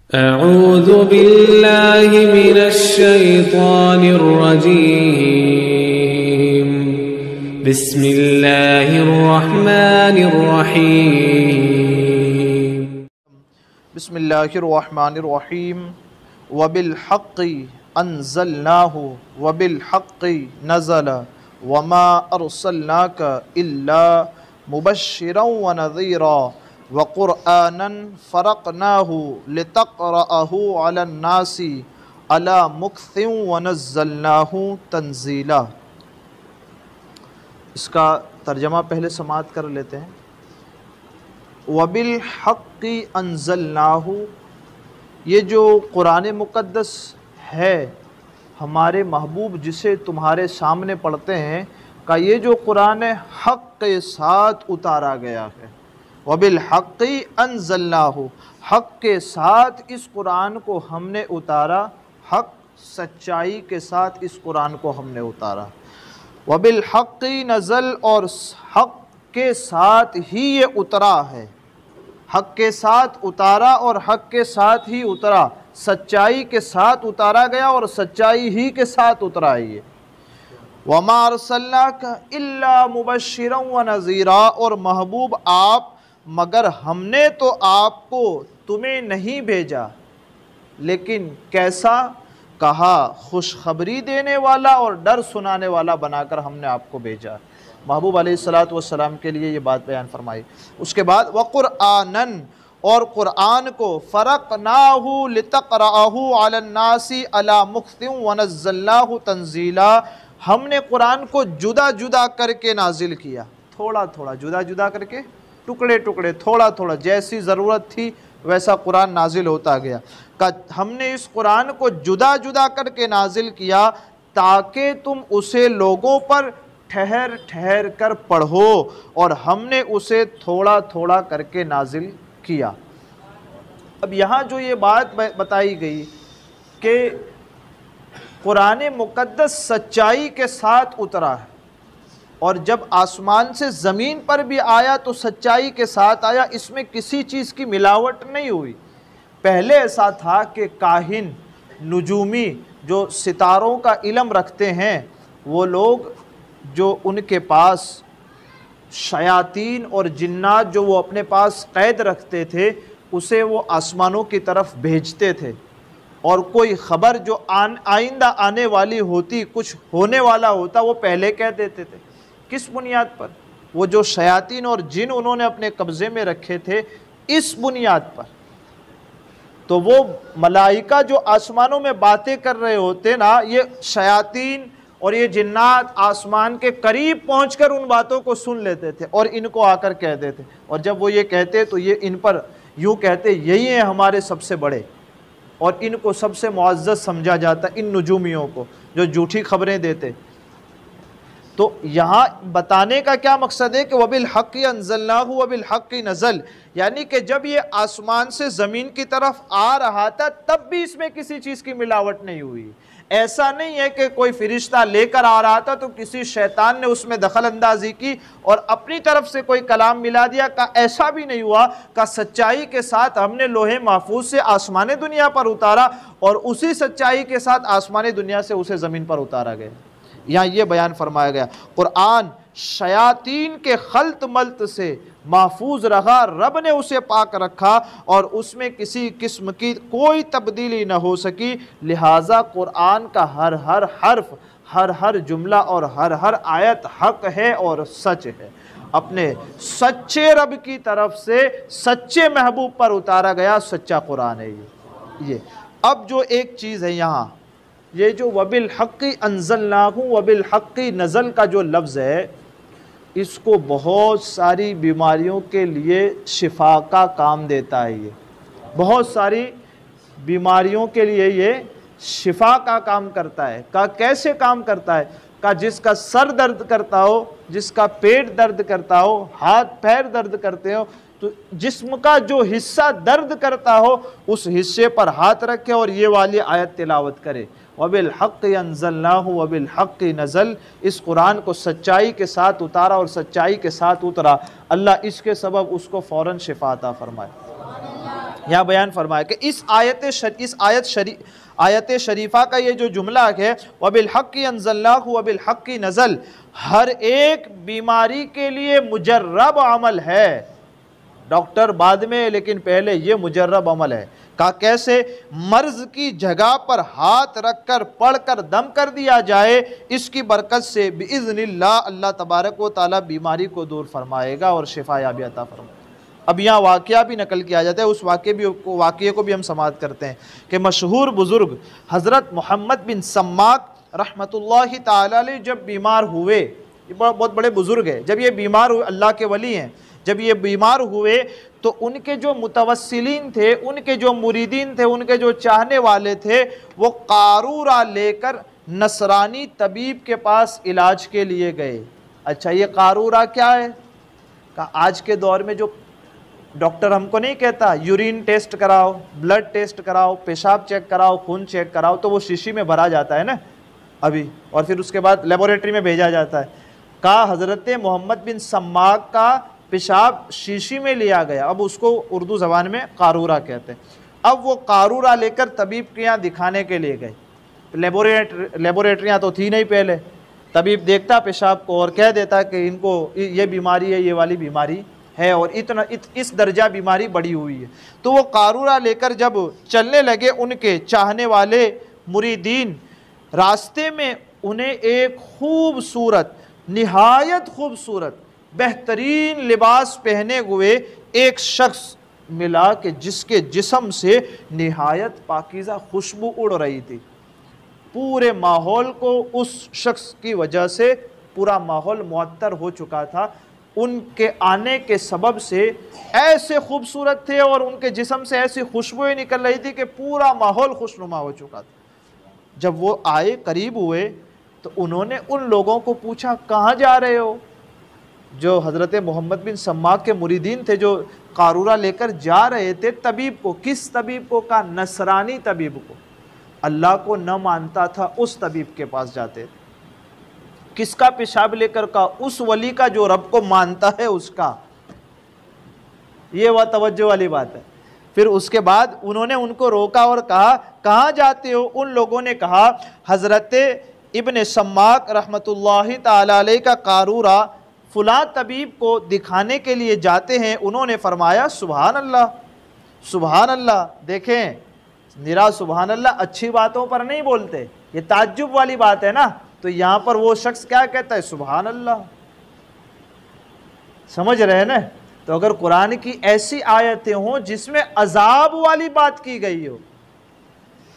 अऊज़ु बिल्लाहि मिनश्शैतानिर्रजीम। बिस्मिल्लाहिर्रहमानिर्रहीम। बिस्मिल्लाहिर्रहमानिर्रहीम। वबिल हक़्क़ि अंज़लनाहु वबिल हक़्क़ि नज़ल वमा अरसलनाका इल्ला मुबश्शिरन व नज़ीरा व क़ुरआनन फ़रक़नाहु लितक़रअहु अलन्नासि अला मुक्थिन व नज़्ज़लनाहु तंज़ीला। इसका तर्जमा पहले समाअत कर लेते हैं। वबिल हक़्क़ि अंज़लनाहु, ये जो कुरान मुक़द्दस है हमारे महबूब जिसे तुम्हारे सामने पढ़ते हैं का ये जो कुरान हक़ के साथ उतारा गया है। वबिल हक़्क़ि अंज़लनाहु, हक़ के साथ इस कुरान को हमने उतारा, हक़ सच्चाई के साथ इस कुरान को हमने उतारा। वबिल हक़्क़ि नज़ल, और हक़ के साथ ही ये उतरा है, हक़ के साथ उतारा और हक़ के साथ ही उतरा, सच्चाई के साथ उतारा गया और सच्चाई ही के साथ उतरा है ये। वमा अरसलनाका इल्ला मुबश्शिरन व नज़ीरा, और महबूब आप मगर हमने तो आपको तुम्हें नहीं भेजा, लेकिन कैसा कहा, खुशखबरी देने वाला और डर सुनाने वाला बनाकर हमने आपको भेजा। महबूब अलैहिस्सलातु वस्सलाम के लिए ये बात बयान फरमाई। उसके बाद व क़ुरआनन, और कुरान को फ़रक़नाहु लितक़रअहु अलन्नासि अला मुक्थिन व नज़्ज़लनाहु तंज़ीला, हमने कुरान को जुदा जुदा करके नाजिल किया, थोड़ा थोड़ा जुदा जुदा करके, टुकड़े टुकड़े, थोड़ा थोड़ा, जैसी ज़रूरत थी वैसा कुरान नाजिल होता गया। हमने इस कुरान को जुदा जुदा करके नाजिल किया ताकि तुम उसे लोगों पर ठहर ठहर कर पढ़ो, और हमने उसे थोड़ा थोड़ा करके नाजिल किया। अब यहाँ जो ये बात बताई गई कि कुरान मुक़द्दस सच्चाई के साथ उतरा है, और जब आसमान से ज़मीन पर भी आया तो सच्चाई के साथ आया, इसमें किसी चीज़ की मिलावट नहीं हुई। पहले ऐसा था कि काहिन, नुजूमी, जो सितारों का इल्म रखते हैं, वो लोग जो उनके पास शयातीन और जिन्नात जो वो अपने पास कैद रखते थे, उसे वो आसमानों की तरफ भेजते थे, और कोई ख़बर जो आइंदा आने वाली होती, कुछ होने वाला होता, वो पहले कह देते थे। किस बुनियाद पर? वो जो शयातीन और जिन उन्होंने अपने कब्ज़े में रखे थे, इस बुनियाद पर। तो वो मलाइका जो आसमानों में बातें कर रहे होते ना, ये शयातीन और ये जिन्नात आसमान के करीब पहुंचकर उन बातों को सुन लेते थे और इनको आकर कह देते। और जब वो ये कहते तो ये इन पर यूँ कहते, यही हैं हमारे सबसे बड़े, और इनको सबसे मुअज़्ज़ज़ समझा जाता, इन नुजूमियों को जो झूठी खबरें देते। तो यहाँ बताने का क्या मकसद है कि वबिल हक़्क़ि अंज़लनाहु वबिल हक़्क़ि नज़ल, यानी कि जब ये आसमान से ज़मीन की तरफ आ रहा था तब भी इसमें किसी चीज़ की मिलावट नहीं हुई। ऐसा नहीं है कि कोई फरिश्ता लेकर आ रहा था तो किसी शैतान ने उसमें दखल अंदाजी की और अपनी तरफ से कोई कलाम मिला दिया, का ऐसा भी नहीं हुआ। का सच्चाई के साथ हमने लोहे महफूज से आसमान दुनिया पर उतारा, और उसी सच्चाई के साथ आसमान दुनिया से उसे ज़मीन पर उतारा गया। यहाँ ये बयान फरमाया गया, कुरान शयातीन के खल्त मल्त से महफूज रहा, रब ने उसे पाक रखा और उसमें किसी किस्म की कोई तब्दीली न हो सकी। लिहाजा कुरान का हर हर हर्फ, हर हर जुमला और हर हर आयत हक है और सच है। अपने सच्चे रब की तरफ से सच्चे महबूब पर उतारा गया सच्चा कुरान है ये। अब जो एक चीज़ है यहाँ, ये जो वबिल हक़्क़ि अंज़लनाहु वबिल हक़्क़ि नज़ल का जो लफ्ज़ है, इसको बहुत सारी बीमारियों के लिए शिफा का काम देता है। ये बहुत सारी बीमारियों के लिए ये शिफा का काम करता है। का कैसे काम करता है? का जिसका सर दर्द करता हो, जिसका पेट दर्द करता हो, हाथ पैर दर्द करते हो, तो जिस्म का जो हिस्सा दर्द करता हो उस हिस्से पर हाथ रखे और ये वाली आयत तिलावत करे, वबिल हक़्क़ि अंज़लनाहु वबिल हक़्क़ि नज़ल। इस कुरान को सच्चाई के साथ उतारा और सच्चाई के साथ उतरा। अल्लाह इसके सबब उसको फ़ौरन शिफा अता फरमाए। यहाँ बयान फरमाया कि इस आयत शरीफा का ये जो जुमला है, वबिल हक़्क़ि अंज़लनाहु वबिल हक़्क़ि नज़ल, हर एक बीमारी के लिए मुजर्रब अमल है। डॉक्टर बाद में, लेकिन पहले ये मुजर्रब अमल है। का कैसे? मर्ज की जगह पर हाथ रखकर पढ़कर दम कर दिया जाए, इसकी बरकत से बिइज़्निल्लाह अल्लाह तबारक व तआला बीमारी को दूर फरमाएगा और शिफा याबी अता फरमाएगा। अब यहाँ वाक़या भी नकल किया जाता है, उस वाक़े को भी हम समाअत करते हैं कि मशहूर बुज़ुर्ग हज़रत मोहम्मद बिन सम्माक रहमतुल्लाहि ताला अलैह जब बीमार हुए, ये बहुत बड़े बुज़ुर्ग हैं, जब ये बीमार हुए, अल्लाह के वली हैं, जब ये बीमार हुए तो उनके जो मुतवस्सिलीन थे, उनके जो मुरीदीन थे, उनके जो चाहने वाले थे, वो कारूरा लेकर नसरानी तबीब के पास इलाज के लिए गए। अच्छा, ये कारूरा क्या है? का आज के दौर में जो डॉक्टर हमको नहीं कहता यूरिन टेस्ट कराओ, ब्लड टेस्ट कराओ, पेशाब चेक कराओ, खून चेक कराओ, तो वो शीशी में भरा जाता है ना अभी, और फिर उसके बाद लेबोरेटरी में भेजा जाता है। का हज़रत मोहम्मद बिन सम्माक का पेशाब शीशी में लिया गया, अब उसको उर्दू ज़बान में कारूरा कहते हैं। अब वो कारूरा लेकर तबीब के यहाँ दिखाने के लिए गए। लेबोरेटरियाँ तो थी नहीं पहले। तबीब देखता पेशाब को और कह देता कि इनको ये बीमारी है, ये वाली बीमारी है, और इस दर्जा बीमारी बढ़ी हुई है। तो वो कारूरा लेकर जब चलने लगे, उनके चाहने वाले मुरीदीन रास्ते में उन्हें एक खूबसूरत, निहायत खूबसूरत, बेहतरीन लिबास पहने हुए एक शख्स मिला कि जिसके जिस्म से निहायत पाकीज़ा खुशबू उड़ रही थी। पूरे माहौल को उस शख्स की वजह से पूरा माहौल मुअत्तर हो चुका था। उनके आने के सबब से ऐसे खूबसूरत थे और उनके जिस्म से ऐसी खुशबुएं निकल रही थी कि पूरा माहौल खुशनुमा हो चुका था। जब वो आए, करीब हुए, तो उन्होंने उन लोगों को पूछा, कहाँ जा रहे हो? जो हज़रत मोहम्मद बिन सम्माक के मुरीदीन थे, जो कारूरा लेकर जा रहे थे तबीब को। किस तबीब को? का नसरानी तबीब को। अल्लाह को न मानता था, उस तबीब के पास जाते थे। किसका पेशाब लेकर? का उस वली का जो रब को मानता है उसका। ये वह तवज्जो वाली बात है। फिर उसके बाद उन्होंने उनको रोका और कहा, कहाँ जाते हो? उन लोगों ने कहा, हज़रत इब्न सम्माक रहमतुल्लाहि ताला अलैह का कारूरा फुला तबीब को दिखाने के लिए जाते हैं। उन्होंने फरमाया, सुभान अल्लाह, सुभान अल्लाह। देखें, निरा सुभान अल्लाह अच्छी बातों पर नहीं बोलते, ये ताज्जुब वाली बात है ना। तो यहाँ पर वो शख्स क्या कहता है? सुभान अल्लाह। समझ रहे हैं ना? तो अगर कुरान की ऐसी आयतें हों जिसमें अजाब वाली बात की गई हो,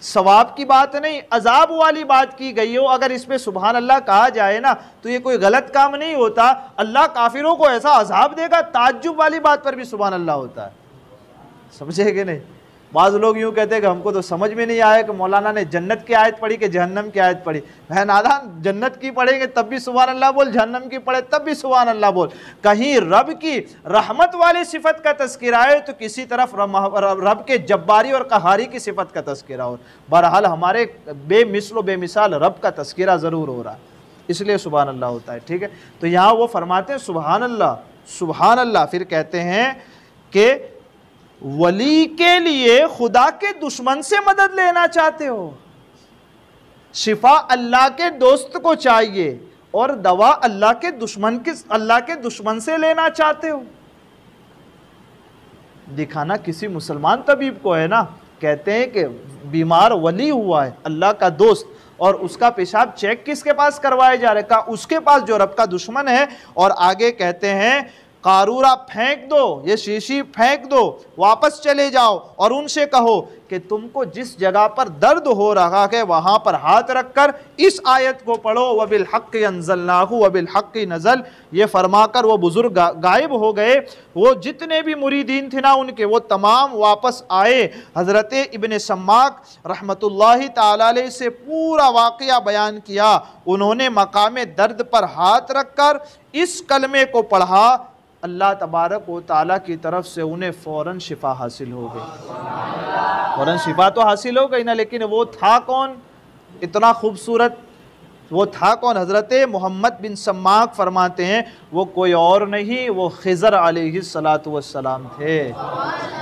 सवाब की बात नहीं, अजाब वाली बात की गई हो, अगर इस पे सुभान अल्लाह कहा जाए ना, तो ये कोई गलत काम नहीं होता। अल्लाह काफिरों को ऐसा अजाब देगा, ताज्जुब वाली बात पर भी सुभान अल्लाह होता है। समझे कि नहीं? बाज़ लोग यूँ कहते हैं कि हमको तो समझ में नहीं आया कि मौलाना ने जन्नत की आयत पढ़ी कि जहन्नम की आयत पढ़ी। है नादान, जन्नत की पढ़ेंगे तब भी सुभान अल्लाह बोल, जहन्नम की पढ़े तब भी सुभान अल्लाह बोल। कहीं रब की रहमत वाली सिफत का तस्करा है तो किसी तरफ रब के जब्बारी और कहारी की सिफत का तस्करा हो। बहरहाल हमारे बेमिसल बेमिसाल रब का तस्करा ज़रूर हो रहा है, इसलिए सुभान अल्लाह होता है। ठीक है, तो यहाँ वो फरमाते हैं सुभान अल्लाह, सुभान अल्लाह। फिर कहते हैं कि वली के लिए खुदा के दुश्मन से मदद लेना चाहते हो, शिफा अल्लाह के दोस्त को चाहिए और दवा अल्लाह के दुश्मन से लेना चाहते हो। दिखाना किसी मुसलमान तबीब को है ना। कहते हैं कि बीमार वली हुआ है, अल्लाह का दोस्त, और उसका पेशाब चेक किसके पास करवाए जा रहे? का उसके पास जो रब का दुश्मन है। और आगे कहते हैं, कारूरा फेंक दो, ये शीशी फेंक दो, वापस चले जाओ और उनसे कहो कि तुमको जिस जगह पर दर्द हो रहा है वहाँ पर हाथ रखकर इस आयत को पढ़ो, वबिल हक़्क़ि अंज़लनाहु वबिल हक़्क़ि नज़ल। ये फरमाकर वो बुज़ुर्ग गायब हो गए। वो जितने भी मुरीदीन थे ना उनके, वो तमाम वापस आए। हज़रत इब्न सम्माक रहमतुल्लाहि ताला अलैह से पूरा वाक़या बयान किया। उन्होंने मकामे दर्द पर हाथ रखकर इस कलमे को पढ़ा, अल्लाह तबारक व ताला की तरफ से उन्हें फ़ौरन शिफा हासिल हो गई। फ़ौरन शिफा तो हासिल हो गई ना, लेकिन वो था कौन? इतना खूबसूरत वो था कौन? हज़रत मोहम्मद बिन सम्माक फरमाते हैं वो कोई और नहीं, वो खिज़र अलैहिस्सलातु वस्सलाम थे,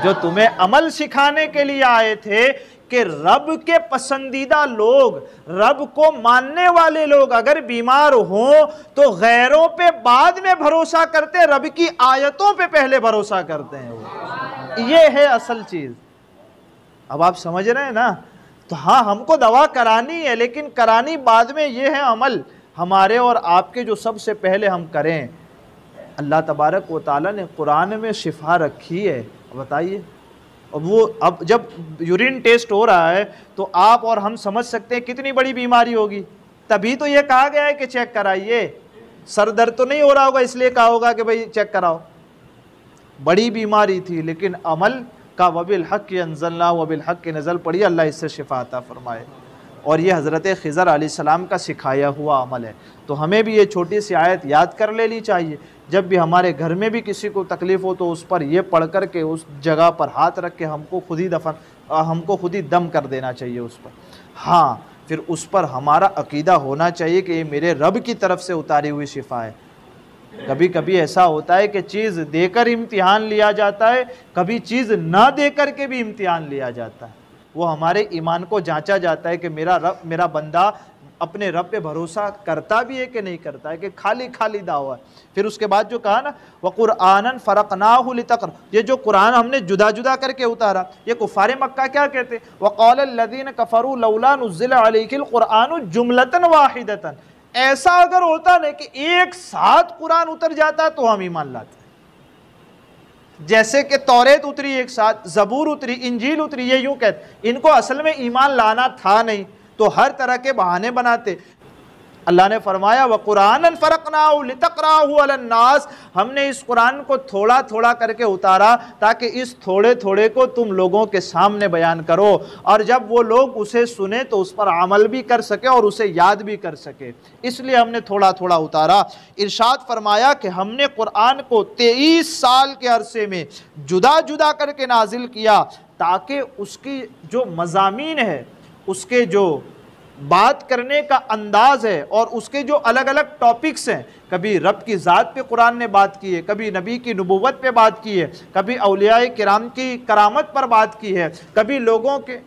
जो तुम्हें अमल सिखाने के लिए आए थे कि रब के पसंदीदा लोग, रब को मानने वाले लोग अगर बीमार हों तो गैरों पे बाद में भरोसा करते, रब की आयतों पे पहले भरोसा करते हैं। वो ये है असल चीज़। अब आप समझ रहे हैं ना? तो हाँ, हमको दवा करानी है, लेकिन करानी बाद में। ये है अमल हमारे और आपके जो सबसे पहले हम करें। अल्लाह तबारक व तआला ने कुरान में शिफा रखी है, बताइए। अब जब यूरिन टेस्ट हो रहा है तो आप और हम समझ सकते हैं कितनी बड़ी बीमारी होगी, तभी तो ये कहा गया है कि चेक कराइए। सर दर्द तो नहीं हो रहा होगा इसलिए कहा होगा कि भाई चेक कराओ, बड़ी बीमारी थी। लेकिन अमल का वबिल हक़ अंज़लना वबिल हक़ नज़ल पढ़ी, अल्लाह इससे शिफा अता फरमाए। और ये हज़रत खिज़र अलैहिस्सलाम का सिखाया हुआ अमल है। तो हमें भी ये छोटी सी आयत याद कर लेनी चाहिए। जब भी हमारे घर में भी किसी को तकलीफ़ हो तो उस पर ये पढ़ कर के उस जगह पर हाथ रख के हमको खुद ही दम कर देना चाहिए उस पर। हाँ, फिर उस पर हमारा अकीदा होना चाहिए कि ये मेरे रब की तरफ से उतारी हुई शिफा है। कभी कभी ऐसा होता है कि चीज़ देकर इम्तिहान लिया जाता है, कभी चीज़ ना देकर के भी इम्तिहान लिया जाता है। वो हमारे ईमान को जांचा जाता है कि मेरा बंदा अपने रब पे भरोसा करता भी है कि नहीं करता है, कि खाली खाली दावा है। फिर उसके बाद जो कहा ना, व कुरआनन फ़रक़नाहु लितक़र, ये जो कुरान हमने जुदा जुदा करके उतारा, ये कुफ़ारे मक्का क्या कहते? वक़ालल लज़ीन कफ़रू लौला नुज़्ज़िला अलैहिल कुरआनु जुमलतन वाहिदतन। ऐसा अगर होता ना कि एक साथ कुरान उतर जाता तो हम ईमान लाते। जैसे कि तौरेत उतरी एक साथ, ज़बूर उतरी, इंजील उतरी, ये यूं कहते। इनको असल में ईमान लाना था नहीं, तो हर तरह के बहाने बनाते। अल्लाह ने फरमाया व कुरानन फ़रक़नाहु लितक़राहु अलन्नास, हमने इस कुरान को थोड़ा थोड़ा करके उतारा ताकि इस थोड़े थोड़े को तुम लोगों के सामने बयान करो, और जब वो लोग उसे सुने तो उस पर अमल भी कर सके और उसे याद भी कर सके। इसलिए हमने थोड़ा थोड़ा उतारा। इरशाद फरमाया कि हमने कुरान को 23 साल के अरसे में जुदा जुदा करके नाजिल किया, ताकि उसकी जो मज़ामीन है, उसके जो बात करने का अंदाज है और उसके जो अलग अलग टॉपिक्स हैं, कभी रब की ज़ात पे कुरान ने बात की है, कभी नबी की नबूवत पे बात की है, कभी औलियाए किराम की करामत पर बात की है, कभी लोगों के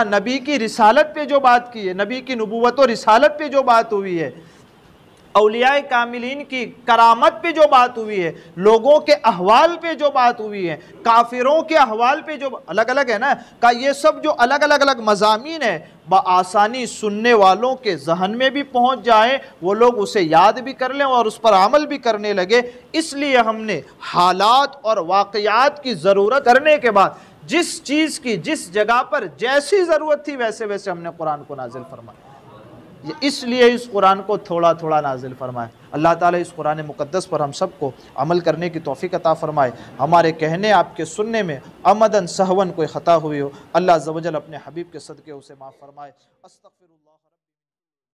नबी की रिसालत पे जो बात की है, नबी की नबूवत और रिसालत पे जो बात हुई है, औलियाए कामिलीन की करामत पे जो बात हुई है, लोगों के अहवाल पे जो बात हुई है, काफिरों के अहवाल पे जो अलग अलग है ना, का ये सब जो अलग अलग मज़ामीन है, बआसानी सुनने वालों के जहन में भी पहुंच जाए, वो लोग उसे याद भी कर लें और उस पर अमल भी करने लगे। इसलिए हमने हालात और वाक़यात की ज़रूरत करने के बाद जिस चीज़ की जिस जगह पर जैसी ज़रूरत थी वैसे वैसे हमने कुरान को नाजिल फरमाया। इसलिए इस कुरान को थोड़ा थोड़ा नाजिल फरमाए। अल्लाह ताला इस कुरान मुक़द्दस पर हम सबको अमल करने की तौफ़ीक़ अता फ़रमाए। हमारे कहने आपके सुनने में अमदन सहवन कोई ख़ता हुई हो, अल्लाह अज़्ज़ व जल अपने हबीब के सदक़े उसे माफ़ फरमाए। अस्तग़फ़िरुल्लाह।